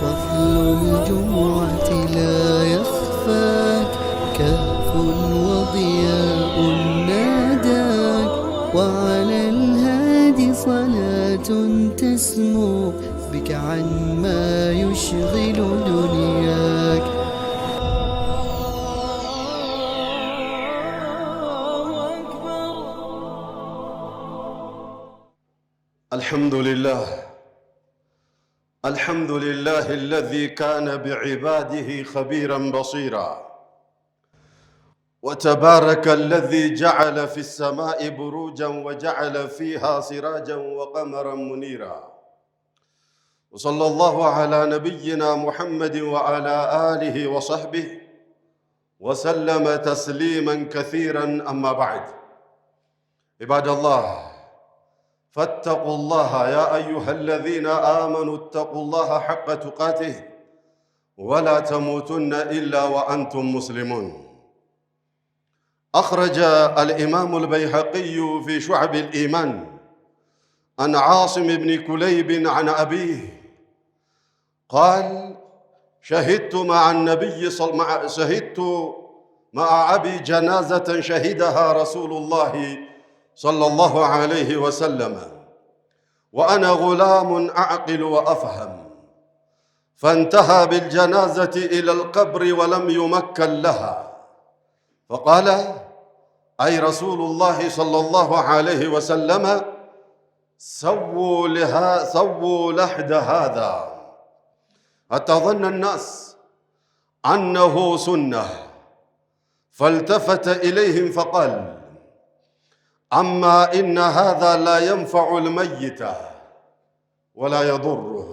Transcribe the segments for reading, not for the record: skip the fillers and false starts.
فضل الجمعة لا يخفاك، كهف وضياء ناداك، وعلى الهادي صلاة تسمو بك عما يشغل دنياك. الحمد لله الذي كان بعباده خبيرا بصيرا، وتبارك الذي جعل في السماء بروجا وجعل فيها سراجا وقمرا منيرا، وصلى الله على نبينا محمد وعلى آله وصحبه وسلم تسليما كثيرا. أما بعد، عباد الله، فاتقوا الله يا أيها الذين آمنوا اتقوا الله حق تقاته ولا تموتن إلا وأنتم مسلمون. أخرج الإمام البيهقي في شعب الإيمان عن عاصم بن كليب عن أبيه قال: شهدت مع أبي جنازة شهدها رسول الله صلى الله عليه وسلم وأنا غلام أعقل وأفهم، فانتهى بالجنازة إلى القبر ولم يمكن لها، فقال: أي رسول الله صلى الله عليه وسلم: سووا لحد هذا، حتى ظن الناس أنه سنة، فالتفت إليهم فقال: أما إن هذا لا ينفع الميت ولا يضره،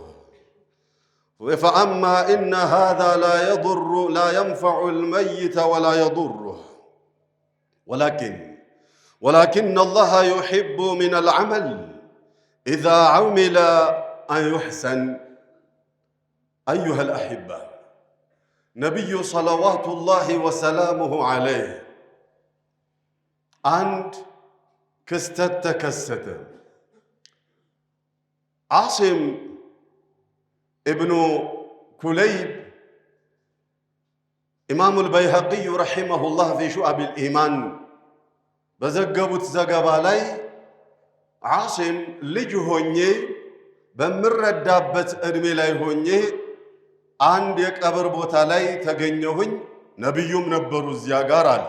فأما إن هذا لا ينفع الميت ولا يضره، ولكن الله يحب من العمل إذا عمل أن يحسن. أيها الأحبة، نبي صلوات الله وسلامه عليه عند ክስተት ተከሰተ። ዓሲም ኢብኑ ኩለይብ ኢማሙ አልበይሀቂዩ ረሒመሁላህ ፊ ሹዐቢል ኢማን በዘገቡት ዘገባ ላይ ዓሲም ልጅ ሆኜ በምረዳበት ዕድሜ ላይ ሆኜ አንድ የቀብር ቦታ ላይ ተገኘሁኝ፣ ነቢዩም ነበሩ እዚያ ጋር አለ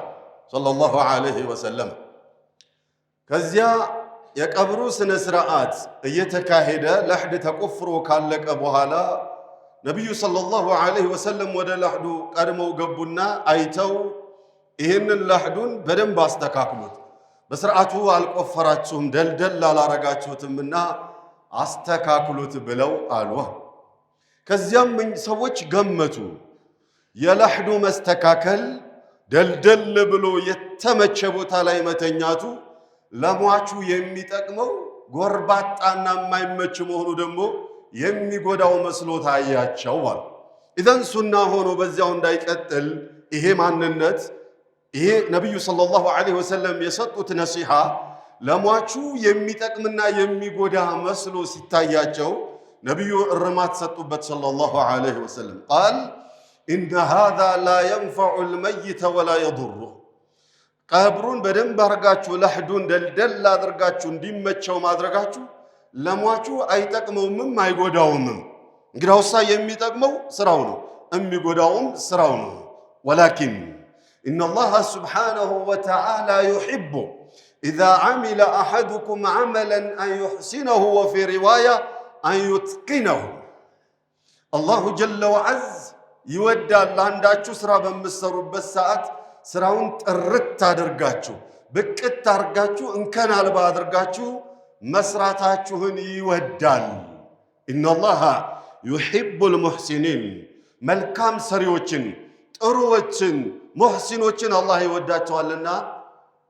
ሰለላሁ ዐለይሂ ወሰለም። ከዚያ የቀብሩ ስነ ስርዓት እየተካሄደ ለሕድ ተቆፍሮ ካለቀ በኋላ ነቢዩ ሰለላሁ ዐለይሂ ወሰለም ወደ ለሕዱ ቀድመው ገቡና አይተው ይህንን ለሕዱን በደንብ አስተካክሉት፣ በስርዓቱ አልቆፈራችሁም፣ ደልደል አላረጋችሁትምና አስተካክሉት ብለው አሉ። ከዚያም ሰዎች ገመቱ የለሕዱ መስተካከል ደልደል ብሎ የተመቸ ቦታ ላይ መተኛቱ ለሟቹ የሚጠቅመው ጎርባጣና የማይመች መሆኑ ደግሞ የሚጎዳው መስሎ ታያቸው አሉ። ኢዘን ሱና ሆኖ በዚያው እንዳይቀጥል ይሄ ማንነት ይሄ ነቢዩ ሰለላሁ ዐለይሂ ወሰለም የሰጡት ነሲሃ ለሟቹ የሚጠቅምና የሚጎዳ መስሎ ሲታያቸው ነቢዩ እርማት ሰጡበት ሰለላሁ ዐለይሂ ወሰለም። ቃል ኢነ ሃዛ ላ የንፈዑ ልመይተ ወላ የዱሩህ፣ ቀብሩን በደንብ አድርጋችሁ ለሕዱን ደልደል አድርጋችሁ እንዲመቸው ማድረጋችሁ ለሟቹ አይጠቅመውምም አይጎዳውምም። እንግዲያውሳ የሚጠቅመው ስራው ነው፣ የሚጎዳውም ስራው ነው። ወላኪን ኢነላህ ሱብሓነሁ ወተዓላ ዩሒቡ ኢዛ ዓሚለ አሐዱኩም ዓመለን አን ዩሕሲነሁ ወፊ ሪዋያ አን ዩትቂነሁ። አላሁ ጀለ ወዐዝ ይወዳል አንዳችሁ ስራ በምትሰሩበት ሰዓት ስራውን ጥርት አድርጋችሁ ብቅት አድርጋችሁ እንከን አልባ አድርጋችሁ መስራታችሁን ይወዳል። ኢነላሃ ዩሒቡል ሙሕሲኒን፣ መልካም ሰሪዎችን፣ ጥሩዎችን፣ ሙሕሲኖችን አላህ ይወዳቸዋልና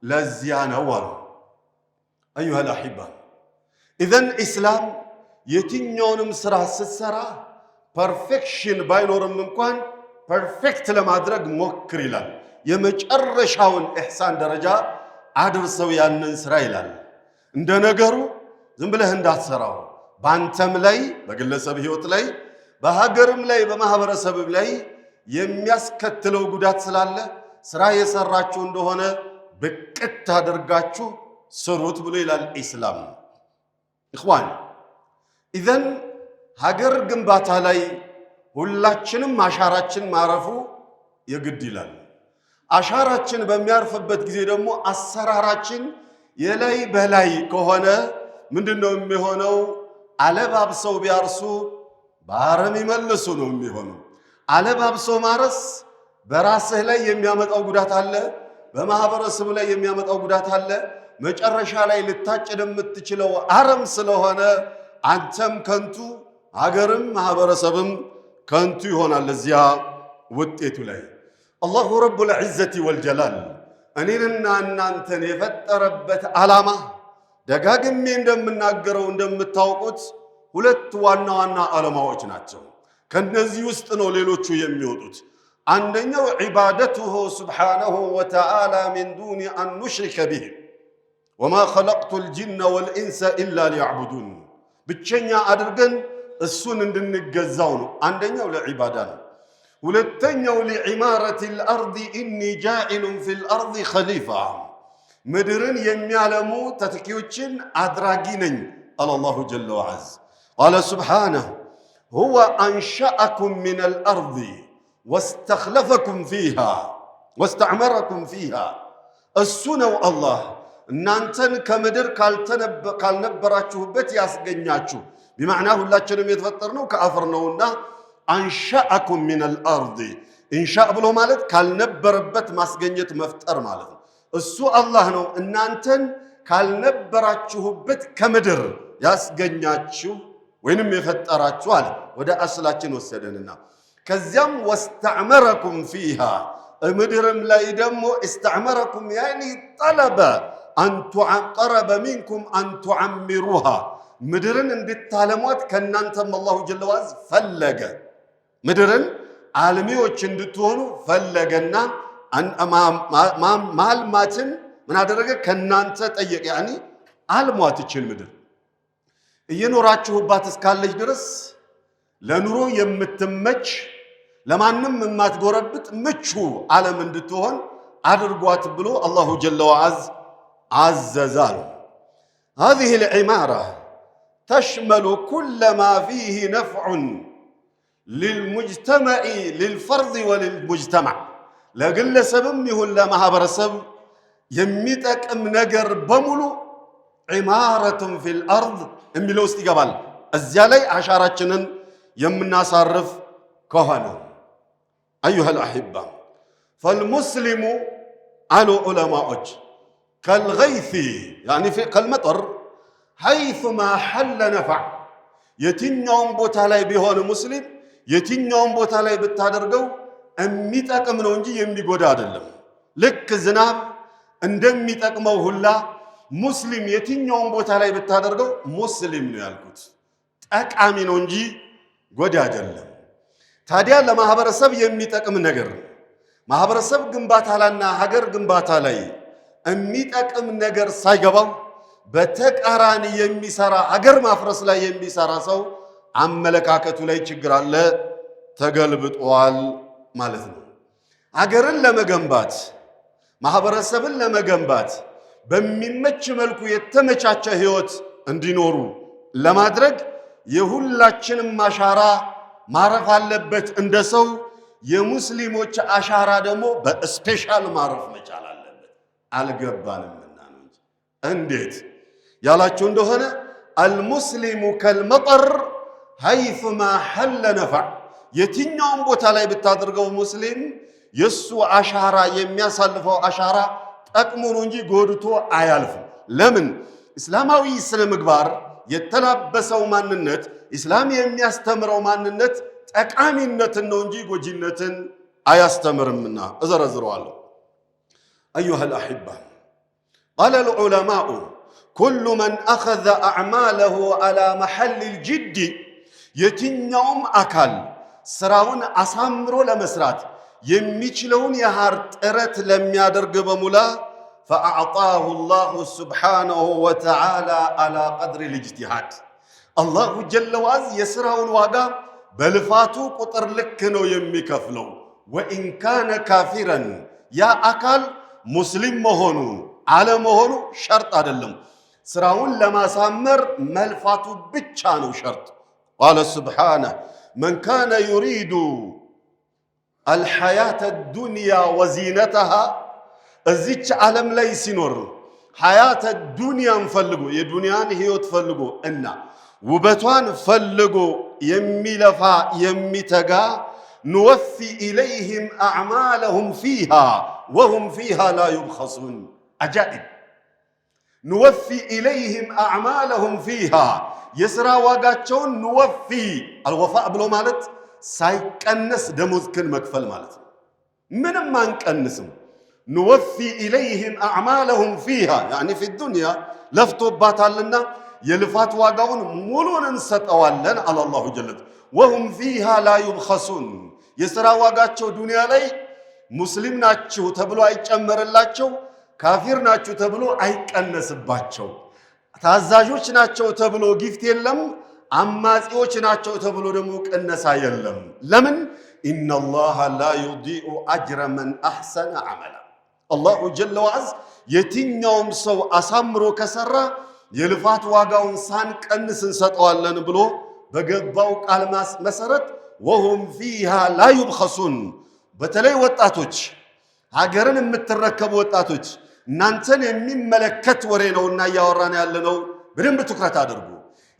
ለዚያ ነው አሉ። አዩሃል አሒባ፣ ኢዘን ኢስላም የትኛውንም ስራ ስትሰራ ፐርፌክሽን ባይኖርም እንኳን ፐርፌክት ለማድረግ ሞክር ይላል። የመጨረሻውን ኢሕሳን ደረጃ አድርሰው ያንን ስራ ይላል። እንደ ነገሩ ዝም ብለህ እንዳትሰራው፣ በአንተም ላይ በግለሰብ ህይወት ላይ በሀገርም ላይ በማህበረሰብም ላይ የሚያስከትለው ጉዳት ስላለ ስራ የሰራችሁ እንደሆነ በቅጥ አድርጋችሁ ስሩት ብሎ ይላል ኢስላም። ኢኽዋን ኢዘን ሀገር ግንባታ ላይ ሁላችንም አሻራችን ማረፉ የግድ ይላል። አሻራችን በሚያርፍበት ጊዜ ደግሞ አሰራራችን የላይ በላይ ከሆነ ምንድነው የሚሆነው? አለባብሰው ቢያርሱ በአረም ይመልሱ ነው የሚሆነው። አለባብሰው ማረስ በራስህ ላይ የሚያመጣው ጉዳት አለ፣ በማህበረሰቡ ላይ የሚያመጣው ጉዳት አለ። መጨረሻ ላይ ልታጭድ የምትችለው አረም ስለሆነ አንተም ከንቱ፣ ሀገርም ማህበረሰብም ከንቱ ይሆናል እዚያ ውጤቱ ላይ። አላሁ ረቡል ዒዘቲ ወልጀላል እኔንና እናንተን የፈጠረበት ዓላማ ደጋግሜ እንደምናገረው እንደምታውቁት ሁለት ዋና ዋና ዓላማዎች ናቸው። ከነዚህ ውስጥ ነው ሌሎቹ የሚወጡት። አንደኛው ዒባደቱሁ ሱብሓነሁ ወተዓላ ሚን ዱኒ አን ኑሽሪከ ቢህ ወማ ኸለቅቱል ጂነ ወልኢንሰ ኢላ ሊያዕቡዱን፣ ብቸኛ አድርገን እሱን እንድንገዛው ነው። አንደኛው ለዒባዳ ነው። ሁለተኛው ሊዒማረቲል አርዲ ኢኒ ጃኢሉን ፊል አርዲ ኸሊፋ፣ ምድርን የሚያለሙ ተተኪዎችን አድራጊ ነኝ አለ አላሁ ጀለ ወዐዝ። ቃለ ሱብሓነሁ ሁወ አንሸአኩም ሚነል አርዲ ወስተኽለፈኩም ፊሃ ወስተዕመረኩም ፊሃ፣ እሱ ነው አላህ እናንተን ከምድር ካልነበራችሁበት ያስገኛችሁ። ቢማዕና ሁላችንም የተፈጠርነው ከአፈር ነውና አንሸአኩም ሚነል አርዲ፣ ኢንሻእ ብሎ ማለት ካልነበረበት ማስገኘት መፍጠር ማለት ነው። እሱ አላህ ነው እናንተን ካልነበራችሁበት ከምድር ያስገኛችሁ ወይንም የፈጠራችሁ አለ። ወደ አስላችን ወሰደንና ከዚያም ወስተዕመረኩም ፊሃ፣ ምድርም ላይ ደግሞ እስተዕመረኩም ያኒ ጠለበ ጠረበ ሚንኩም አን ቱዓሚሩሃ፣ ምድርን እንድታለሟት ከእናንተም አላሁ ጀለ ወዐዝ ፈለገ። ምድርን አልሚዎች እንድትሆኑ ፈለገና ማልማትን ምን አደረገ? ከእናንተ ጠየቀ። ያኒ አልሟት ይችል ምድር እየኖራችሁባት እስካለች ድረስ ለኑሮ የምትመች ለማንም የማትጎረብጥ ምቹ ዓለም እንድትሆን አድርጓት ብሎ አላሁ ጀለ ወዐዝ አዘዛል። هذه العمارة تشمل كل ما فيه نفع للمجتمع للفرد وللمجتمع، ለግለሰብም ይሁን ለማህበረሰብ የሚጠቅም ነገር በሙሉ ዒማረቱን ፊል አርድ የሚለው ውስጥ ይገባል። እዚያ ላይ አሻራችንን የምናሳርፍ ከሆነ አዩሃ አልአሒባ ፈልሙስሊሙ አሉ ዑለማዎች ከልገይሲ ያኒ ከልመጠር ሐይሱማ ሐለ ነፈዕ፣ የትኛውም ቦታ ላይ ቢሆን ሙስሊም የትኛውም ቦታ ላይ ብታደርገው የሚጠቅም ነው እንጂ የሚጎዳ አይደለም። ልክ ዝናብ እንደሚጠቅመው ሁላ ሙስሊም የትኛውም ቦታ ላይ ብታደርገው ሙስሊም ነው ያልኩት፣ ጠቃሚ ነው እንጂ ጎዳ አይደለም። ታዲያ ለማህበረሰብ የሚጠቅም ነገር ማህበረሰብ ግንባታ ላይና ሀገር ግንባታ ላይ የሚጠቅም ነገር ሳይገባው በተቃራኒ የሚሰራ ሀገር ማፍረስ ላይ የሚሰራ ሰው አመለካከቱ ላይ ችግር አለ፣ ተገልብጧል ማለት ነው። ሀገርን ለመገንባት ማህበረሰብን ለመገንባት በሚመች መልኩ የተመቻቸ ህይወት እንዲኖሩ ለማድረግ የሁላችንም አሻራ ማረፍ አለበት። እንደ ሰው የሙስሊሞች አሻራ ደግሞ በስፔሻል ማረፍ መቻል አለበት። አልገባንምና ነው እንጂ እንዴት ያላችሁ እንደሆነ አልሙስሊሙ ከልመጠር ሐይሱማ ሐለ ነፈዕ፣ የትኛውም ቦታ ላይ ብታደርገው ሙስሊም የሱ አሻራ የሚያሳልፈው አሻራ ጠቅሞ ነው እንጂ ጎድቶ አያልፍም። ለምን? እስላማዊ ስነ ምግባር የተላበሰው ማንነት ኢስላም የሚያስተምረው ማንነት ጠቃሚነትን ነው እንጂ ጎጂነትን አያስተምርምና እዘረዝረዋለሁ። አዩሃ አልአሒባ ቃለ ልዑለማኡ ኩሉ መን አኸዘ አዕማለሁ ዐላ መሐሊል ጅድ፣ የትኛውም አካል ስራውን አሳምሮ ለመስራት የሚችለውን ያህል ጥረት ለሚያደርግ በሙላ ፈአዕጣሁ ላሁ ስብሓነሁ ወተዓላ ዐላ ቀድሪ ልእጅቲሃድ፣ አላሁ ጀለ ወዐዝ የሥራውን ዋጋ በልፋቱ ቁጥር ልክ ነው የሚከፍለው። ወኢን ካነ ካፊረን ያ አካል ሙስሊም መሆኑ አለመሆኑ ሸርጥ አይደለም። ስራውን ለማሳመር መልፋቱ ብቻ ነው ሸርጥ። ቃለ ሱብሓነሁ መን ካነ ዩሪዱ አልሐያተ ዱንያ ወዚነተሃ እዚች ዓለም ላይ ሲኖር ሐያተ ዱንያን ፈልጎ የዱንያን ህይወት ፈልጎ እና ውበቷን ፈልጎ የሚለፋ የሚተጋ ንወፊ ኢለይህም አዕማለሁም ፊሃ ወሁም ፊሃ ላ ዩብኸሱን። አጃኢብ ንወፊ ኢለይህም አዕማለሁም ፊሃ የሥራ ዋጋቸውን ንወፊ አልወፋእ ብሎ ማለት ሳይቀነስ ደሞዝክን መክፈል ማለት ነው። ምንም አንቀንስም። ንወፊ ኢለይህም አዕማለሁም ፊሃ ያኒ ፊ ዱንያ ለፍቶባታልና የልፋት ዋጋውን ሙሉን እንሰጠዋለን አለ አላሁ ጀለት። ወሁም ፊሃ ላ ዩብኸሱን የሥራ ዋጋቸው ዱንያ ላይ ሙስሊም ናችሁ ተብሎ አይጨመርላቸው፣ ካፊር ናችሁ ተብሎ አይቀነስባቸው፣ ታዛዦች ናቸው ተብሎ ጊፍት የለም፣ አማጺዎች ናቸው ተብሎ ደግሞ ቅነሳ የለም። ለምን? ኢነላሃ ላ ዩዲኡ አጅረ መን አሕሰነ ዐመላ አላሁ ጀለ ወዐዝ የትኛውም ሰው አሳምሮ ከሰራ የልፋት ዋጋውን ሳንቀንስ እንሰጠዋለን ብሎ በገባው ቃል መሰረት ወሁም ፊሃ ላ ዩብኸሱን። በተለይ ወጣቶች፣ ሀገርን የምትረከቡ ወጣቶች እናንተን የሚመለከት ወሬ ነውና እያወራን ያለነው በደንብ ትኩረት አድርጉ።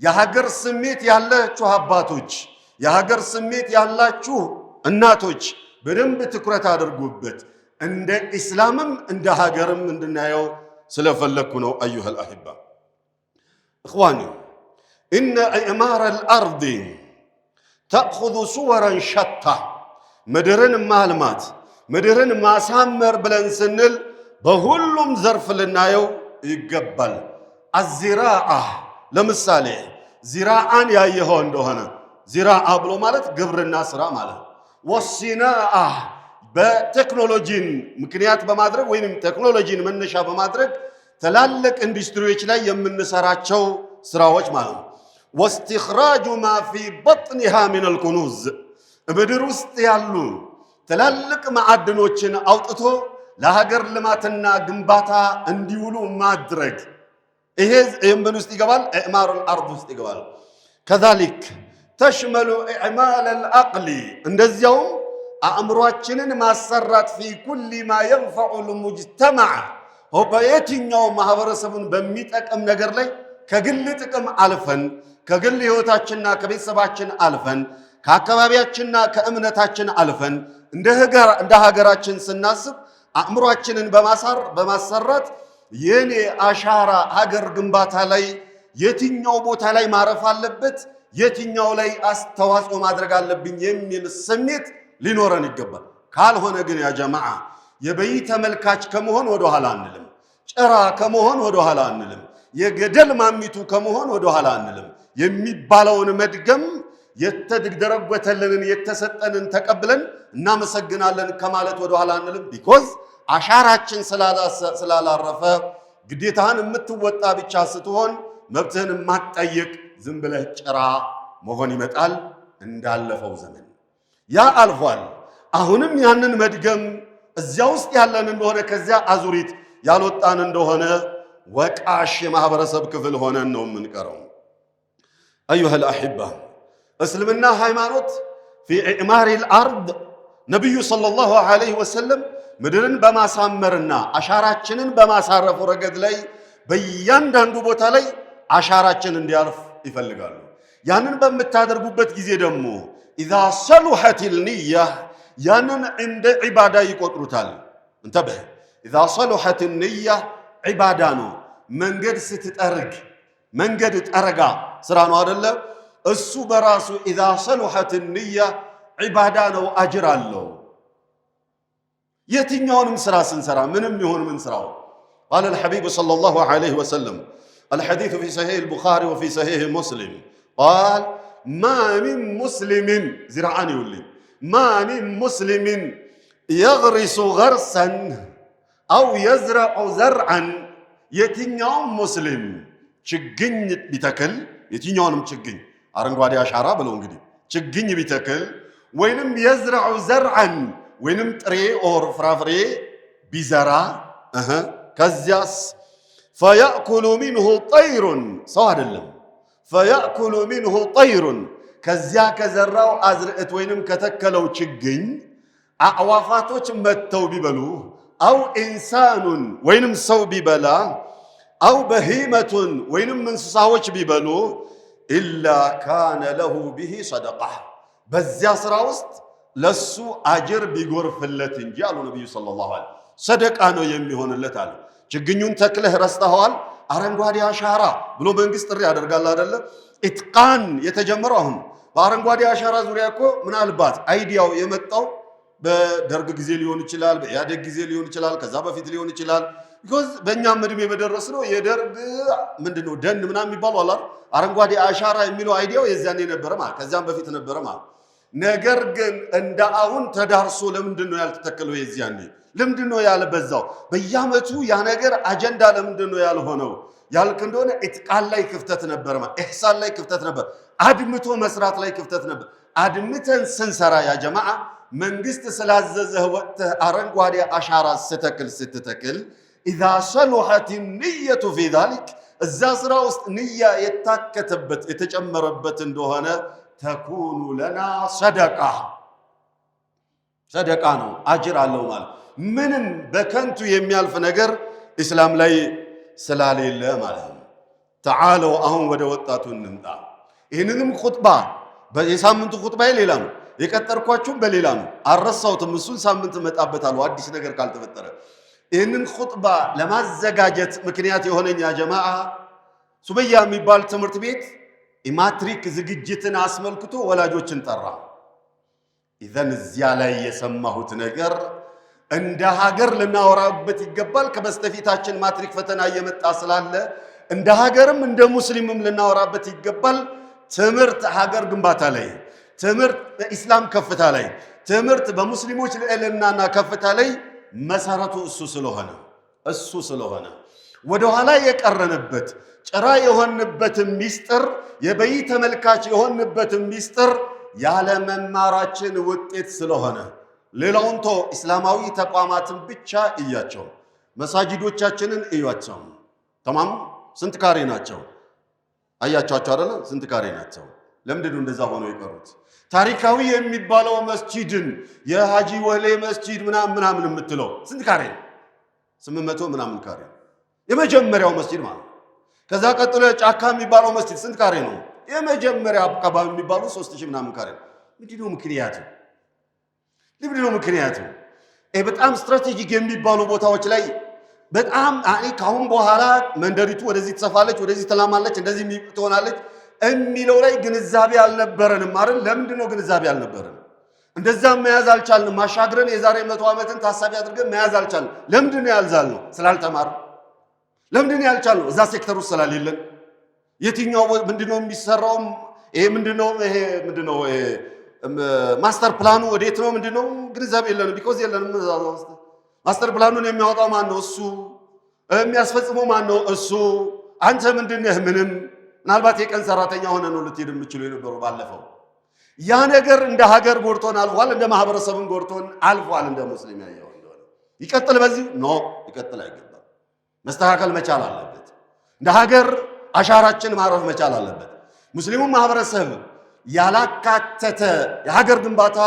የሀገር ስሜት ያላችሁ አባቶች፣ የሀገር ስሜት ያላችሁ እናቶች በደንብ ትኩረት አድርጉበት። እንደ ኢስላምም እንደ ሀገርም እንድናየው ስለፈለኩ ነው። አዩሀል አሂባ እኽዋኒ ኢነ ኢዕማረ አልአርድ ተእኹዙ ሱወረን ሸታ ምድርን ማልማት ምድርን ማሳመር ብለን ስንል በሁሉም ዘርፍ ልናየው ይገባል። አዚራአ ለምሳሌ ዚራአን ያየኸው እንደሆነ ዚራአ ብሎ ማለት ግብርና ስራ ማለት። ወሲናአ በቴክኖሎጂን ምክንያት በማድረግ ወይም ቴክኖሎጂን መነሻ በማድረግ ትላልቅ ኢንዱስትሪዎች ላይ የምንሰራቸው ስራዎች ማለት ነው። ወስትኽራጁ ማ ፊ በጥኒሃ ሚነል ኩኑዝ ምድር ውስጥ ያሉ ትላልቅ ማዕድኖችን አውጥቶ ለሀገር ልማትና ግንባታ እንዲውሉ ማድረግ ይሄ ምን ውስጥ ይገባል? ኢዕማሩል አርድ ውስጥ ይገባል። ከዛሊክ ተሽመሉ ኢዕማለል አቅሊ እንደዚያውም አእምሯችንን ማሰራት ፊ ኩሊ ማ የንፈዑል ሙጅተመዕ በየትኛው ማህበረሰቡን በሚጠቅም ነገር ላይ ከግል ጥቅም አልፈን ከግል ህይወታችንና ከቤተሰባችን አልፈን ከአካባቢያችንና ከእምነታችን አልፈን እንደ ሀገራችን ስናስብ አእምሯችንን በማሰራት የኔ አሻራ ሀገር ግንባታ ላይ የትኛው ቦታ ላይ ማረፍ አለበት፣ የትኛው ላይ አስተዋጽኦ ማድረግ አለብኝ የሚል ስሜት ሊኖረን ይገባል። ካልሆነ ግን ያ ጀማዓ የበይ ተመልካች ከመሆን ወደ ኋላ አንልም፣ ጭራ ከመሆን ወደ ኋላ አንልም፣ የገደል ማሚቱ ከመሆን ወደ ኋላ አንልም። የሚባለውን መድገም የተደረጎተልንን የተሰጠንን ተቀብለን እናመሰግናለን ከማለት ወደ ኋላ አንልም። ቢኮዝ አሻራችን ስላላረፈ ግዴታህን የምትወጣ ብቻ ስትሆን መብትህን የማትጠይቅ ዝም ብለህ ጭራ መሆን ይመጣል። እንዳለፈው ዘመን ያ አልፏል። አሁንም ያንን መድገም እዚያ ውስጥ ያለን እንደሆነ ከዚያ አዙሪት ያልወጣን እንደሆነ ወቃሽ የማህበረሰብ ክፍል ሆነን ነው የምንቀረው። አዩሀል አሂባ እስልምና ሃይማኖት ፊ ኢዕማሪል አርድ ነቢዩ ሰለላሁ ዐለይሂ ወሰለም ምድርን በማሳመርና አሻራችንን በማሳረፉ ረገድ ላይ በእያንዳንዱ ቦታ ላይ አሻራችን እንዲያርፍ ይፈልጋሉ። ያንን በምታደርጉበት ጊዜ ደግሞ ኢዛ ሰሉሐቲል ንያ ያንን እንደ ዒባዳ ይቆጥሩታል። እንተብህ ኢዛ ሰሉሐቲል ንያ ዒባዳ ነው። መንገድ ስትጠርግ መንገድ ጠረጋ ስራ ነው አይደለ? እሱ በራሱ ኢዛ ሰሉሐቲል ንያ ዒባዳ ነው፣ አጅር አለው። የትኛውንም ስራ ስንሰራ ምንም ይሁን ምን ስራው ቃለ አልሐቢብ ሰለላሁ ዐለይሂ ወሰለም الحديث في صحيح البخاري وفي صحيح مسلم قال ما من مسلم زرعان يولي ما من مسلم يغرس غرسا أو يزرع زرعا የትኛውም ሙስሊም ችግኝ ቢተክል የትኛውንም ችግኝ አረንጓዴ አሻራ ብለው እንግዲህ ችግኝ ቢተክል ወይንም የዝረዑ ዘርዐን ወይንም ጥሬ ኦር ፍራፍሬ ቢዘራ ከዚያስ ፈያእኩሉ ሚንሁ ጠይሩን ሰው አይደለም ፈያእኩሉ ሚንሁ ጠይሩን ከዚያ ከዘራው አዝርዕት ወይንም ከተከለው ችግኝ አዕዋፋቶች መጥተው ቢበሉ አው ኢንሳኑን ወይንም ሰው ቢበላ አው በሂመቱን ወይንም እንስሳዎች ቢበሉ ኢላ ካነ ለሁ ቢሂ ሰደቃ በዚያ ስራ ውስጥ ለሱ አጅር ቢጎርፍለት እንጂ አሉ ነቢዩ ሰለላሁ ዐለይሂ ወሰለም ሰደቃ ነው የሚሆንለት አለ። ችግኙን ተክለህ ረስተኸዋል፣ አረንጓዴ አሻራ ብሎ መንግስት ጥሪ ያደርጋል አይደለ? ኢትቃን የተጀመረው አሁን በአረንጓዴ አሻራ ዙሪያ እኮ ምናልባት አይዲያው የመጣው በደርግ ጊዜ ሊሆን ይችላል፣ በኢህአዴግ ጊዜ ሊሆን ይችላል፣ ከዛ በፊት ሊሆን ይችላል። ቢኮዝ በእኛም እድሜ በደረስ ነው የደርግ ምንድነው ደን ምናምን የሚባለው አላ አረንጓዴ አሻራ የሚለው አይዲያው የዛኔ ነበረ ማለት ከዛም በፊት ነበረ ማለት። ነገር ግን እንደ አሁን ተዳርሶ ለምንድነው ያልተተከለው? የዚያኔ ለምንድነው ያልበዛው? በየዓመቱ ያ ነገር አጀንዳ ለምንድነው ያልሆነው ያልክ እንደሆነ ኢትቃን ላይ ክፍተት ነበር ማለት ኢህሳን ላይ ክፍተት ነበር፣ አድምቶ መስራት ላይ ክፍተት ነበር። አድምተን ስንሰራ ያ ጀማዓ መንግስት ስላዘዘህ ወጥተህ አረንጓዴ አሻራ ስትተክል ኢዛ ሰሉሐት ንየቱ ፊ ዛሊክ እዛ ስራ ውስጥ ንያ የታከተበት የተጨመረበት እንደሆነ ተኩኑ ለና ሰደቃ ነው፣ አጅር አለው ማለት ምንም በከንቱ የሚያልፍ ነገር ኢስላም ላይ ስላሌለ ማለት ነው። ተዓለው አሁን ወደ ወጣቱ እንምጣ። ይህንንም ኹጥባ የሳምንቱ ኹጥባ ሌላ ነው፣ የቀጠርኳችሁም በሌላ ነው። አልረሳሁትም፣ እሱን ሳምንት እመጣበታለሁ አዲስ ነገር ካልተፈጠረ። ይህንን ኹጥባ ለማዘጋጀት ምክንያት የሆነኝ ያ ጀማዓ ሱመያ የሚባል ትምህርት ቤት የማትሪክ ዝግጅትን አስመልክቶ ወላጆችን ጠራ። ኢዘን እዚያ ላይ የሰማሁት ነገር እንደ ሀገር ልናወራበት ይገባል። ከበስተፊታችን ማትሪክ ፈተና እየመጣ ስላለ እንደ ሀገርም እንደ ሙስሊምም ልናወራበት ይገባል። ትምህርት ሀገር ግንባታ ላይ፣ ትምህርት በኢስላም ከፍታ ላይ፣ ትምህርት በሙስሊሞች ልዕልናና ከፍታ ላይ መሰረቱ እሱ ስለሆነ ወደኋላ የቀረንበት ጭራ የሆንበትን ሚስጥር የበይ ተመልካች የሆንበትን ሚስጥር ያለ መማራችን ውጤት ስለሆነ ሌላውን ቶ እስላማዊ ተቋማትን ብቻ እያቸው መሳጂዶቻችንን እያቸው ተማም ስንት ካሬ ናቸው? አያቻቸው አይደለ? ስንት ካሬ ናቸው? ለምንድነው እንደዛ ሆነው የቀሩት? ታሪካዊ የሚባለው መስጂድን የሃጂ ወሌ መስጂድ ምናምን የምትለው ስንት ካሬ ነው? 800 ምናምን ካሬ የመጀመሪያው መስጂድ ማለት። ከዛ ቀጥሎ ጫካ የሚባለው መስጂድ ስንት ካሬ ነው? የመጀመሪያ አካባቢ የሚባለው 3000 ምናምን ካሬ። ምንድነው ምክንያቱ? በጣም ስትራቴጂክ የሚባሉ ቦታዎች ላይ በጣም ካሁን በኋላ መንደሪቱ ወደዚህ ትሰፋለች፣ ወደዚህ ትላማለች፣ እንደዚህ ትሆናለች የሚለው ላይ ግንዛቤ አልነበረንም አይደል? ለምንድነው ግንዛቤ አልነበረንም? እንደዛም መያዝ አልቻልንም። ማሻግረን የዛሬ 100 ዓመትን ታሳቢ አድርገን መያዝ አልቻልንም። ለምንድነው ያልዛልነው? ስላልተማር። ለምንድነው ያልቻልነው? እዛ ሴክተር ውስጥ ስላሌለን። የትኛው ምንድነው የሚሰራው? ምንድነው ማስተር ፕላኑ ወዴት ነው? ምንድነው ግንዛቤ የለንም። ቢኮዝ የለንም። ማስተር ፕላኑን የሚያወጣው ማን ነው? እሱ። የሚያስፈጽመው ማን ነው? እሱ። አንተ ምንድነህ? ምንም። ምናልባት የቀን ሰራተኛ ሆነ ነው ልትሄድ የምችሉ የነበረው ባለፈው። ያ ነገር እንደ ሀገር ጎድቶን አልፏል፣ እንደ ማህበረሰብን ጎድቶን አልፏል። እንደ ሙስሊም ያየው እንደሆነ ይቀጥል በዚህ ይቀጥል አይገባም። መስተካከል መቻል አለበት። እንደ ሀገር አሻራችን ማረፍ መቻል አለበት። ሙስሊሙ ማህበረሰብ ያላካተተ የሀገር ግንባታ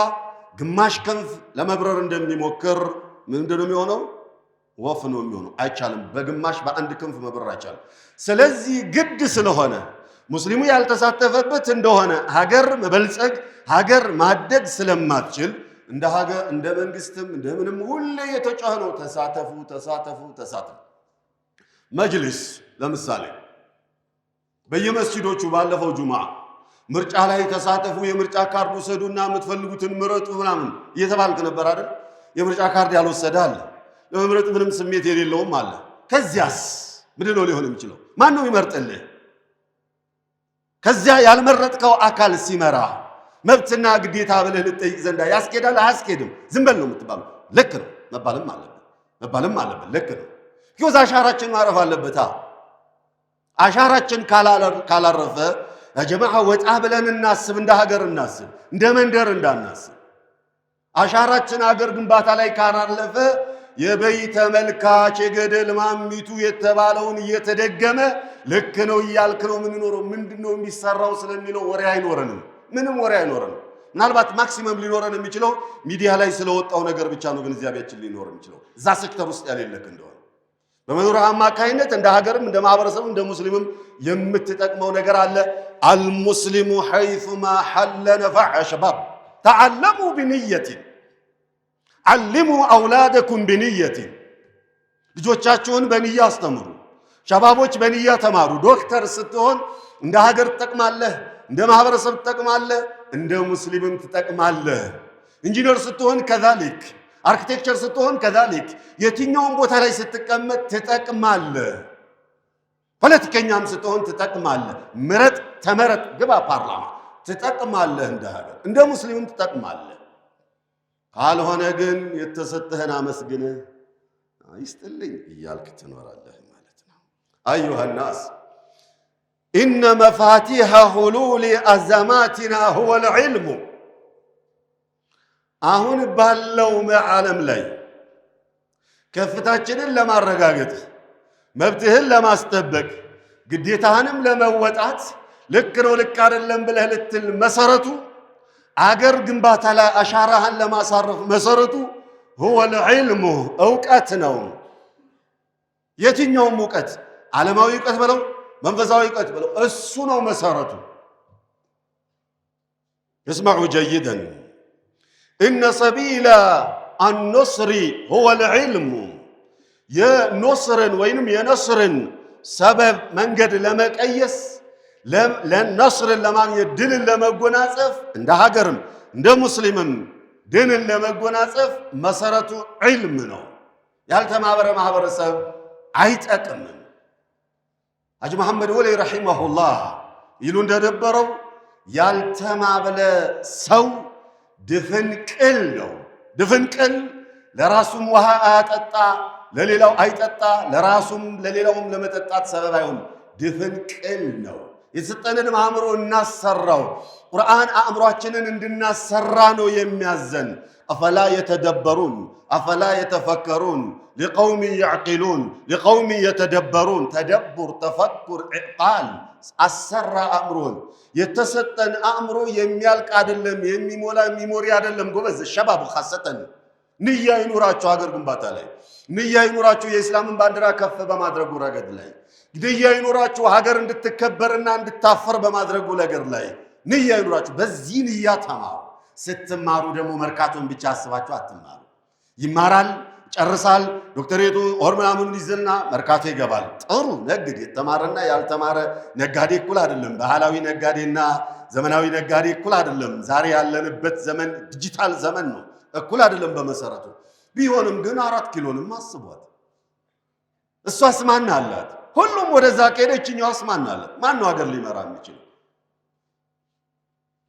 ግማሽ ክንፍ ለመብረር እንደሚሞክር ምንድነው የሚሆነው? ወፍ ነው የሚሆነው። አይቻልም። በግማሽ በአንድ ክንፍ መብረር አይቻልም። ስለዚህ ግድ ስለሆነ ሙስሊሙ ያልተሳተፈበት እንደሆነ ሀገር መበልጸግ ሀገር ማደግ ስለማትችል እንደ ሀገር እንደ መንግስትም እንደምንም ሁሌ የተጫህ ነው። ተሳተፉ። መጅሊስ ለምሳሌ በየመስጂዶቹ ባለፈው ጁምዓ ምርጫ ላይ ተሳተፉ፣ የምርጫ ካርድ ውሰዱና የምትፈልጉትን ምረጡ ምናምን እየተባልክ ነበር አይደል? የምርጫ ካርድ ያልወሰደ አለ፣ ለመምረጥ ምንም ስሜት የሌለውም አለ። ከዚያስ ምንድነው ሊሆን የሚችለው? ማን ነው ይመርጥልህ? ከዚያ ያልመረጥከው አካል ሲመራ መብትና ግዴታ ብለህ ልጠይቅ ዘንዳ ያስኬዳል? አያስኬድም? ዝም በል ነው የምትባለው። ልክ ነው መባልም አለበት። ልክ ነው። ይወዛ አሻራችን ማረፍ አለበት። አሻራችን ካላረፈ ጀማዓ ወጣ ብለን እናስብ፣ እንደ ሀገር እናስብ፣ እንደ መንደር እንዳናስብ። አሻራችን ሀገር ግንባታ ላይ ካላለፈ የበይ ተመልካች የገደል ማሚቱ የተባለውን እየተደገመ ልክ ነው እያልክ ነው የምንኖረው። ምንድነው የሚሰራው ስለሚለው ወሬ አይኖረንም፣ ምንም ወሬ አይኖረንም። ምናልባት ማክሲመም ሊኖረን የሚችለው ሚዲያ ላይ ስለወጣው ነገር ብቻ ነው ግንዛቤያችን ሊኖር የሚችለው እዛ ሴክተር ውስጥ ያለለክ እንደሆነ። በመኖር አማካይነት እንደ ሀገርም እንደ ማህበረሰብም እንደ ሙስሊምም የምትጠቅመው ነገር አለ። አልሙስሊሙ ሐይሱማ ሐለ ነፈዐ ሸባብ ተዓለሙ ቢንየቲን ዓሊሙ አውላደኩም ቢንየቲን። ልጆቻችሁን በንያ አስተምሩ። ሸባቦች በንያ ተማሩ። ዶክተር ስትሆን እንደ ሀገር ትጠቅማለህ፣ እንደ ማህበረሰብ ትጠቅማለህ፣ እንደ ሙስሊምም ትጠቅማለህ። ኢንጂነር ስትሆን ከዛሊክ፣ አርኪቴክቸር ስትሆን ከዛሊክ፣ የትኛውም ቦታ ላይ ስትቀመጥ ትጠቅማለህ። ፖለቲከኛም ስትሆን ትጠቅማለህ። ምረጥ፣ ተመረጥ፣ ግባ ፓርላማ፣ ትጠቅማለህ። እንደ ሀገር እንደ ሙስሊምም ትጠቅማለህ። ካልሆነ ግን የተሰጠህን አመስግነህ ይስጥልኝ እያልክ ትኖራለህ ማለት ነው። አዩሃ ናስ ኢነ መፋቲሐ ሁሉሊ አዘማቲና ሁወ ልዕልሙ። አሁን ባለው ዓለም ላይ ከፍታችንን ለማረጋገጥ መብትህን ለማስጠበቅ ግዴታህንም ለመወጣት ልክ ነው ልክ አይደለም ብለህ ልትል መሰረቱ አገር ግንባታ ላይ አሻራህን ለማሳረፍ መሰረቱ ሁወ ልዕልሙ እውቀት ነው። የትኛውም እውቀት ዓለማዊ እውቀት በለው መንፈሳዊ እውቀት በለው እሱ ነው መሰረቱ። እስመዑ ጀይደን ኢነ ሰቢለ አልነስሪ ሁወ ልዕልሙ። የኖስርን ወይንም የነስርን ሰበብ መንገድ ለመቀየስ ለነስርን ለማግኘት ድልን ለመጎናጸፍ እንደ ሀገርም እንደ ሙስሊምም ድልን ለመጎናጸፍ መሰረቱ ዒልም ነው። ያልተማረ ማህበረሰብ አይጠቅምም። ሐጂ መሐመድ ወሊ ረሒመሁላህ ይሉ እንደነበረው ያልተማበለ ሰው ድፍን ቅል ነው። ድፍን ቅል ለራሱም ውሃ አያጠጣ፣ ለሌላው አይጠጣ፣ ለራሱም ለሌላውም ለመጠጣት ሰበብ አይሆን። ድፍን ቅል ነው። የተሰጠንን አእምሮ እናሰራው። ቁርአን አእምሯችንን እንድናሰራ ነው የሚያዘን። አፈላ የተደበሩን አፈላ የተፈከሩን ሊቀውሚ ያዕቂሉን ሊቀውሚ የተደበሩን። ተደቡር፣ ተፈኩር፣ ዕቃል አሰራ አእምሮን። የተሰጠን አእምሮ የሚያልቅ አይደለም፣ የሚሞላ ሚሞሪ አይደለም። ጎበዝ ሸባብ ኻሰተን ንያ ይኑራችሁ። ሀገር ግንባታ ላይ ንያ ይኑራችሁ። የእስላምን ባንዲራ ከፍ በማድረጉ ረገድ ላይ ንያ ይኑራችሁ። ሀገር እንድትከበርና እንድታፈር በማድረጉ ነገር ላይ ንያ ይኑራችሁ። በዚህ ንያ ተማሩ። ስትማሩ ደግሞ መርካቶን ብቻ አስባችሁ አትማሩ። ይማራል፣ ጨርሳል፣ ዶክተሬቱ ኦር ምናምን ይዘልና መርካቶ ይገባል። ጥሩ ነግድ። የተማረና ያልተማረ ነጋዴ እኩል አይደለም። ባህላዊ ነጋዴና ዘመናዊ ነጋዴ እኩል አይደለም። ዛሬ ያለንበት ዘመን ዲጂታል ዘመን ነው። እኩል አይደለም በመሰረቱ። ቢሆንም ግን 4 ኪሎንም አስቧት። እሷስ ማን አላት? ሁሉም ወደዛ ከሄደችኛዋስ ማን አላት? ማን ነው ሀገር ሊመራ የሚችል?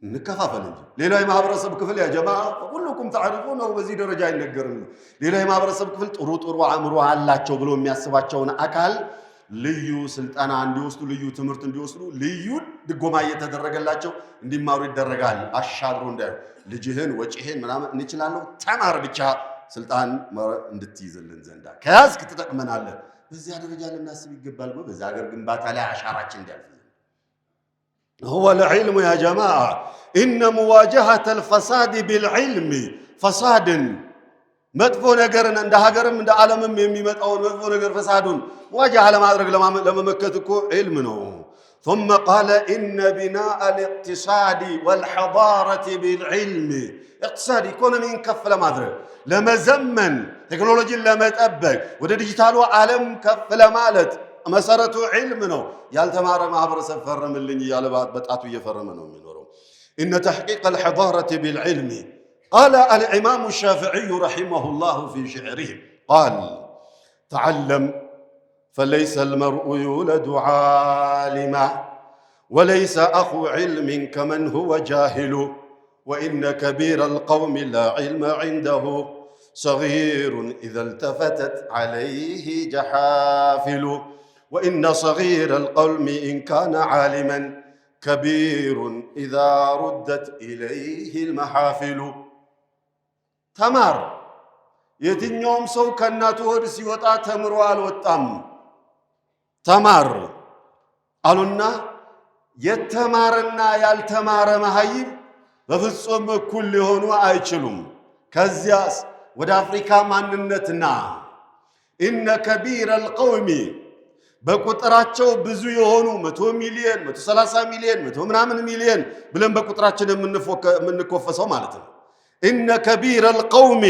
እንከፋፈል እንጂ ሌላው የማህበረሰብ ክፍል ያ ጀማ ሁሉኩም ተዓሪፉ ነው። በዚህ ደረጃ አይነገርም። ሌላው የማህበረሰብ ክፍል ጥሩ አእምሮ አላቸው ብሎ የሚያስባቸውን አካል ልዩ ስልጠና እንዲወስዱ፣ ልዩ ትምህርት እንዲወስዱ፣ ልዩ ድጎማ እየተደረገላቸው እንዲማሩ ይደረጋል። አሻግሮ እንዳዩ ልጅህን ወጪህን ምናምን እንችላለሁ ተማር ብቻ ስልጣን እንድትይዝልን ዘንዳ ከያዝክ ትጠቅመናለህ። በዚያ ደረጃ ልናስብ ይገባል። በዛ ሀገር ግንባታ ላይ አሻራችን እንዲያልፍ هو العلم يا جماعة. إن مواجهة الفساد بالعلم فساد مدفو نجرن عند هجرم عند عالم ميمت أو مدفو نجر فساد واجه على ما أدرك لما مكتكو علمنا. ثم قال إن بناء الاقتصاد والحضارة بالعلم. اقتصاد يكون من كف لما أدرك لما زمن تكنولوجي لما تأبك وده ديجيتال وعالم كف لما مالت መሰረቱ ዒልም ነው። ያልተማረ ማህበረሰብ ፈረምልኝ እያለ በጣቱ እየፈረመ ነው የሚኖረው። ኢነ ተሕቂቅ አልሐዳረቲ ቢልዕልሚ ቃለ አልኢማሙ ሻፊዒዩ ረሒመሁላሁ ፊ ሽዕሪህ ቃል ተዓለም ፈለይሰ አልመርኡ ዩውለዱ ዓሊማ ወለይሰ አኹ ዒልምን ከመን ሁወ ጃሂሉ ወኢነ ከቢረ አልቀውሚ ላ ዒልመ ዒንደሁ ሰጊሩን ኢዘ التفتت ዓለይህ ጀሓፊሉ وإن صغير القوم إن كان عالما كبير إذا ردت إليه المحافل تمار يتنيوم سو كناتو ሆድ ሲወጣ ተምሮ አልወጣም ተማር አሉና የተማረና ያልተማረ መሐይብ በፍጹም እኩል ሊሆኑ አይችሉም ከዚያስ ወደ አፍሪካ ማንነትና ኢነ ከቢረ القوم በቁጥራቸው ብዙ የሆኑ 100 ሚሊዮን 130 ሚሊዮን 100 ምናምን ሚሊዮን ብለን በቁጥራችን የምንኮፈሰው ማለት ነው ኢነ ከቢረ القوم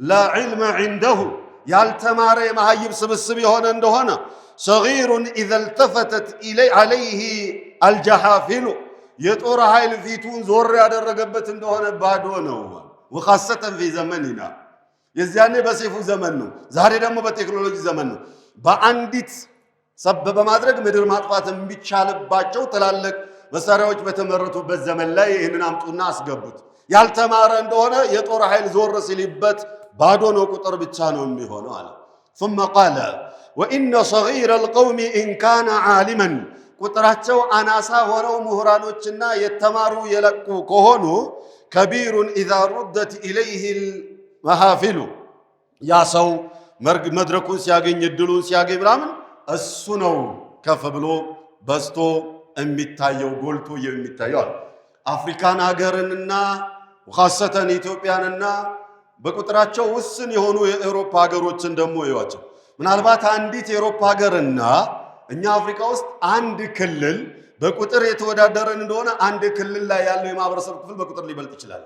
لا علم عنده ያልተማረ መሐይብ ስብስብ የሆነ እንደሆነ صغير إذا التفتت عليه الجحافل የጦር ኃይል ፊቱን ዞር ያደረገበት እንደሆነ ባዶ ነው وخاصة في زمننا የዚያኔ በሰይፉ ዘመን ነው ዛሬ ደግሞ በቴክኖሎጂ ዘመን ነው በአንዲት ሰበብ ማድረግ ምድር ማጥፋት የሚቻልባቸው ተላልቅ መሳሪያዎች በተመረቱበት ዘመን ላይ ይሄንን አምጡና አስገቡት ያልተማረ እንደሆነ የጦር ኃይል ዞር ሲልበት ባዶ ነው ቁጥር ብቻ ነው የሚሆነው አለ ثم قال وان صغير القوم ان كان عالما ቁጥራቸው አናሳ ሆነው ምሁራኖችና የተማሩ የለቁ ከሆኑ كبير اذا ردت اليه المحافل ያ ሰው መድረኩን ሲያገኝ እድሉን ሲያገኝ ምናምን እሱ ነው ከፍ ብሎ በስቶ የሚታየው ጎልቶ የሚታየው አፍሪካን ሀገርንና وخاصة ኢትዮጵያንና በቁጥራቸው ውስን የሆኑ የአውሮፓ ሀገሮችን ደግሞ ይዋቸው ምናልባት አንዲት የአውሮፓ ሀገርና እኛ አፍሪካ ውስጥ አንድ ክልል በቁጥር የተወዳደረን እንደሆነ አንድ ክልል ላይ ያለው የማህበረሰብ ክፍል በቁጥር ሊበልጥ ይችላል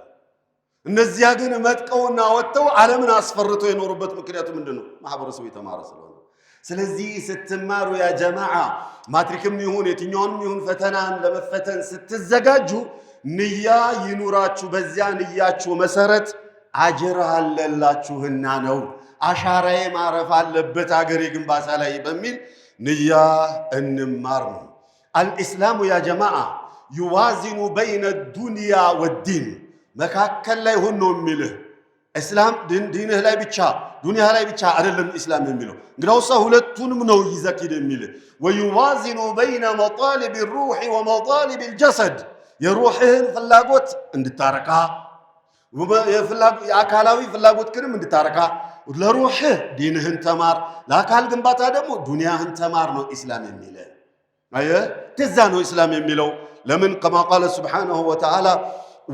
እነዚያ ግን መጥቀውና ወጥተው ዓለምን አስፈርቶ የኖሩበት ምክንያቱ ምንድነው ማህበረሰቡ የተማረ ስለሆነ ስለዚህ ስትማሩ ያ ጀማዓ ማትሪክም ይሁን የትኛውንም ይሁን ፈተናን ለመፈተን ስትዘጋጁ ንያ ይኑራችሁ በዚያ ንያችሁ መሰረት አጅር አለላችሁና ነው አሻራዬ ማረፍ አለበት አገሬ ግንባታ ላይ በሚል ንያ እንማር ነው الاسلام يا جماعه يوازن بين الدنيا والدين መካከል ላይ ሆኖ የሚልህ እስላም ዲንህ ላይ ብቻ ዱንያ ላይ ብቻ አይደለም እስላም የሚለው እንግዲያውስ ሁለቱንም ነው ይዘክድ የሚልህ ويوازن بين مطالب الروح ومطالب الجسد የሩህን ፍላጎት እንድታረካ የአካላዊ ፍላጎት ክንም እንድታረካ ለሩህ ዲንህን ተማር ለአካል ግንባታ ደግሞ ዱንያህን ተማር ነው እስላም የሚለው አየ ተዛ ነው እስላም የሚለው ለምን كما قال سبحانه وتعالى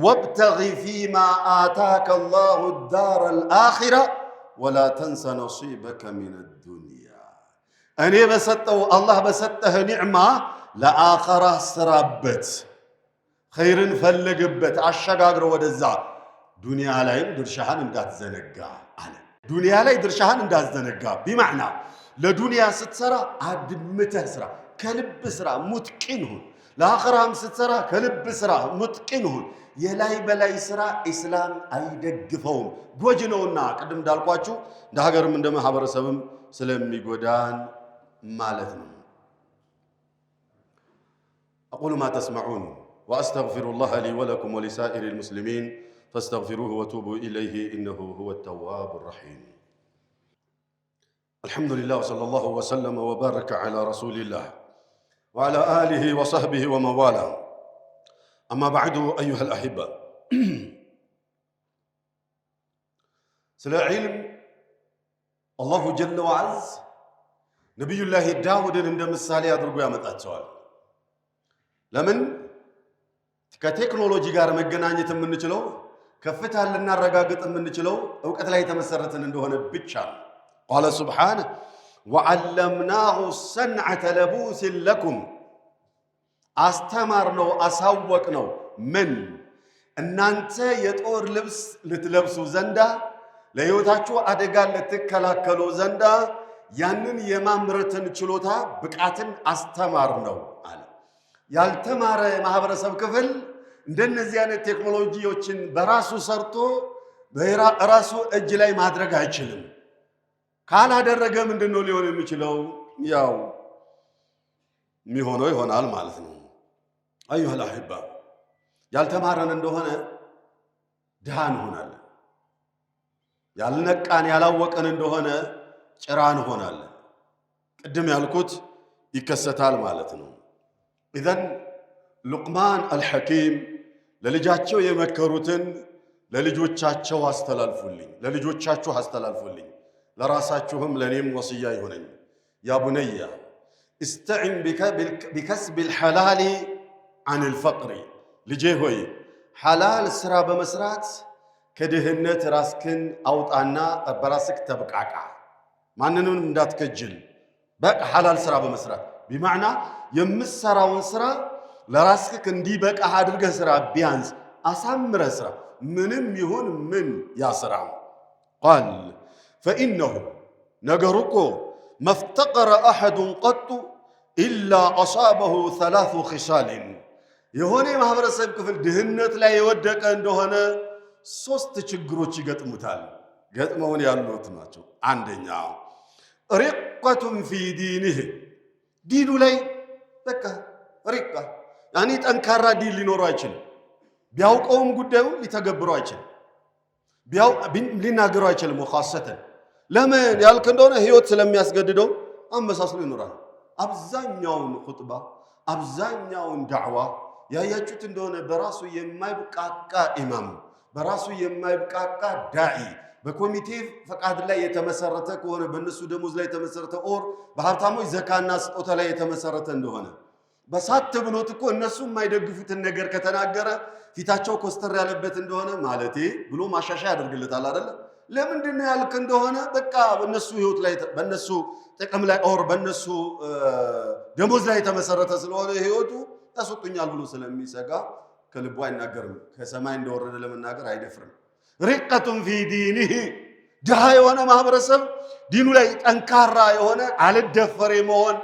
وابتغ فيما آتاك الله الدار الآخرة ولا تنس نصيبك من الدنيا أني بسطه الله بسطه نعمة لآخرة سرابت خير فلقبت عشقاقر ودزا دنيا لا درشحان اندات زنقا دنيا لا درشحان اندات زنقا بمعنى لدنيا ستسرى عدمته سرى كلب سرى متقنهن لآخرهم ستسرى كلب سرى متقنهن የላይ በላይ ስራ እስላም አይደግፈውም ጎጅነውና ቀደም ዳልኳችሁ እንደ ሀገርም እንደ ማህበረሰብም ስለሚጎዳን ማለት ነው اقول ما تسمعون واستغفر الله لي ولكم ولسائر المسلمين فاستغفروه وتوبوا اليه انه هو التواب الرحيم الحمد لله وصلى الله وسلم وبارك على رسول الله وعلى اله وصحبه ومن والاه أما بعد أيها الأحبة سلا علم الله جل وعز نبي الله داود عندما السالي أدرقوا يا متأتسوال لمن كتكنولوجي غار مجنانية من نجلو كفتها لنا رقاقة من نجلو أو كتلا يتمسرة عنده بيتشان قال سبحانه وعلمناه صنعة لبوس لكم አስተማር ነው አሳወቅ ነው ምን እናንተ የጦር ልብስ ልትለብሱ ዘንዳ ለህይወታችሁ አደጋ ልትከላከሉ ዘንዳ ያንን የማምረትን ችሎታ ብቃትን አስተማር ነው አለ ያልተማረ ማህበረሰብ ክፍል እንደነዚህ አይነት ቴክኖሎጂዎችን በራሱ ሰርቶ በራሱ እጅ ላይ ማድረግ አይችልም ካላደረገ ምንድነው ሊሆን የሚችለው ያው የሚሆነው ይሆናል ማለት ነው أيها الأحبة ያልተማረን እንደሆነ ድሃን ሆናል ያልነቃን ያላወቀን እንደሆነ ጭራን ሆናል ቅድም ያልኩት ይከሰታል ማለት ነው إذن ሉቅማን አልሐኪም ለልጃቸው የመከሩትን ለልጆቻቸው አስተላልፉልኝ፣ ለራሳችሁም ለኔም ወስያ ይሆነኝ። ያ ቡነያ እስተዒን ቢከስቢል ሐላሊ ዐኒል ፈቅሪ፣ ልጄ ሆይ ሐላል ስራ በመስራት ከድህነት ራስክን አውጣና በራስክ ተብቃቃ፣ ማንንም እንዳትከጅል። በቃ ሐላል ስራ በመስራት ቢማዕና የምትሰራውን ስራ ለራስክ እንዲበቃ አድርገህ ስራ፣ ቢያንስ አሳምረህ ስራ፣ ምንም ይሁን ምን ያስራው። ቃል ፈኢነሁ ነገሩ እኮ መፍተቀረ አሐዱን ቀጡ ኢላ አሳበሁ ሰላሱ ኺሳሊን፣ የሆነ የማህበረሰብ ክፍል ድህነት ላይ የወደቀ እንደሆነ 3 ችግሮች ይገጥሙታል። ገጥመውን ያሉት ናቸው። አንደኛ ሪቀቱን ፊ ዲኒህ፣ ዲኑ ላይ በቃ ሪቃ ያኒ ጠንካራ ዲን ሊኖረው አይችልም። ቢያውቀውም ጉዳዩን ሊተገብረው አይችልም፣ ሊናገረው አይችልም። ወኻሰተን ለምን ያልክ እንደሆነ ህይወት ስለሚያስገድደው አመሳስሎ ይኖራል። አብዛኛውን ኹጥባ አብዛኛውን ዳዕዋ ያያችሁት እንደሆነ በራሱ የማይብቃቃ ኢማም፣ በራሱ የማይብቃቃ ዳዒ፣ በኮሚቴ ፈቃድ ላይ የተመሰረተ ከሆነ በእነሱ ደሞዝ ላይ የተመሰረተ ኦር በሀብታሞች ዘካና ስጦታ ላይ የተመሰረተ እንደሆነ በሳት ብሎት እኮ እነሱ የማይደግፉትን ነገር ከተናገረ ፊታቸው ኮስተር ያለበት እንደሆነ ማለቴ ብሎ ማሻሻያ ያደርግለታል አይደለ? ለምንድን ነው ያልክ እንደሆነ በቃ በእነሱ ህይወት ላይ በእነሱ ጥቅም ላይ ኦር በእነሱ ደሞዝ ላይ የተመሰረተ ስለሆነ ህይወቱ ያስወጡኛል ብሎ ስለሚሰጋ ከልቡ አይናገርም። ከሰማይ እንደወረደ ለመናገር አይደፍርም። ሪቀቱን ፊ ዲኒህ፣ ድሃ የሆነ ማህበረሰብ ዲኑ ላይ ጠንካራ የሆነ አልደፈሬ መሆን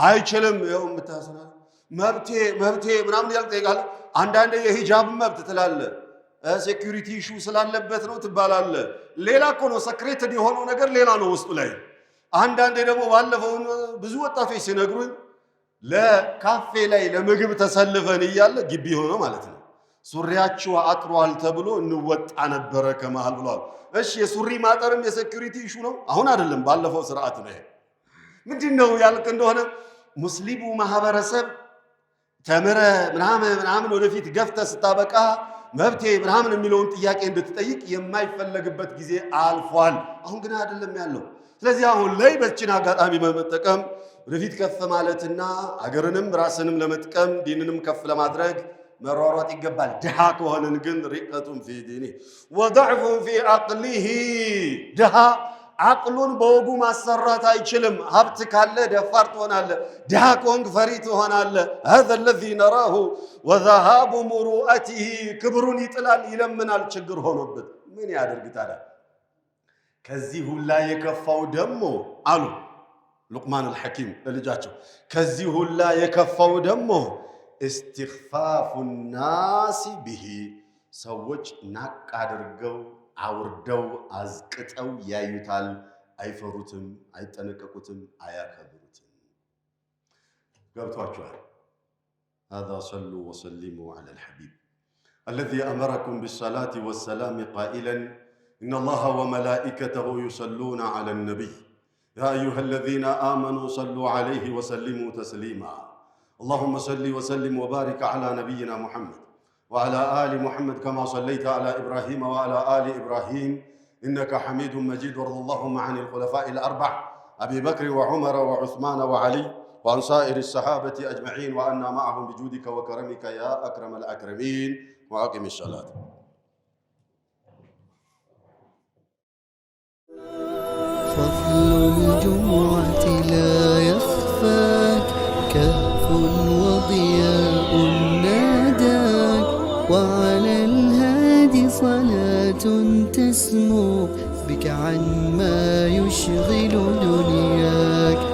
አይችልም። ይኸው የምታስና መብቴ ምናምን ያልክ ጠይቃለ። አንዳንድ የሂጃብ መብት ትላለ፣ ሴኩሪቲ ኢሹ ስላለበት ነው ትባላለ። ሌላ እኮ ነው ሰክሬትድ የሆነው ነገር ሌላ ነው ውስጡ ላይ። አንዳንዴ ደግሞ ባለፈው ብዙ ወጣቶች ሲነግሩኝ ለካፌ ላይ ለምግብ ተሰልፈን እያለ ግቢ ሆኖ ማለት ነው ሱሪያችሁ አጥሯል ተብሎ እንወጣ ነበረ ከመሃል ብሏል። እሺ የሱሪ ማጠርም የሴኩሪቲ ኢሹ ነው አሁን አይደለም፣ ባለፈው ስርዓት ነው። ምንድነው ያልክ እንደሆነ ሙስሊሙ ማህበረሰብ ተምረ ምናምን ወደፊት ገፍተ ስታበቃ መብቴ ምናምን የሚለውን ጥያቄ እንድትጠይቅ የማይፈለግበት ጊዜ አልፏል። አሁን ግን አይደለም ያለው። ስለዚህ አሁን ላይ በችን አጋጣሚ በመጠቀም ወደፊት ከፍ ማለትና አገርንም ራስንም ለመጥቀም ዲንንም ከፍ ለማድረግ መሯሯጥ ይገባል። ድሃ ከሆነን ግን ሪቀቱን ፊ ዲኒ ወضዕፉን ፊ አቅሊሂ፣ ድሃ አቅሉን በወጉ ማሰራት አይችልም። ሀብት ካለ ደፋር ትሆናለህ፣ ድሃ ከሆንክ ፈሪ ትሆናለህ። هذا الذي نراه وذهاب مروءته፣ ክብሩን ይጥላል፣ ይለምናል፣ ችግር ሆኖበት ምን ያደርግ ታዲያ? ከዚህ ሁላ የከፋው ደግሞ አሉ ሉቅማን አልሐኪም ለልጃቸው፣ ከዚህ ሁላ የከፋው ደግሞ استخفاف الناس به፣ ሰዎች ናቅ አድርገው አውርደው አዝቅጠው ያዩታል፣ አይፈሩትም፣ አይጠነቀቁትም፣ አያከብሩትም። ገብቷችኋል? هذا صلوا وسلموا على الحبيب الذي أمركم بالصلاة والسلام قائلا إن الله وملائكته يصلون على النبي يا أيها الذين آمنوا صلوا عليه وسلموا تسليما اللهم صل وسلم وبارك على نبينا محمد وعلى آل محمد كما صليت على إبراهيم وعلى آل إبراهيم إنك حميد مجيد. وارض اللهم عن الخلفاء الأربع أبي بكر وعمر وعثمان وعلي وعن سائر الصحابة أجمعين وأنا معهم بجودك وكرمك يا أكرم الأكرمين. وأقم الصلاة. فضل الجمعة لا يخفى، كهف وضياء ناداك، وعلى الهادي صلاة تسمو بك عن ما يشغل دنياك.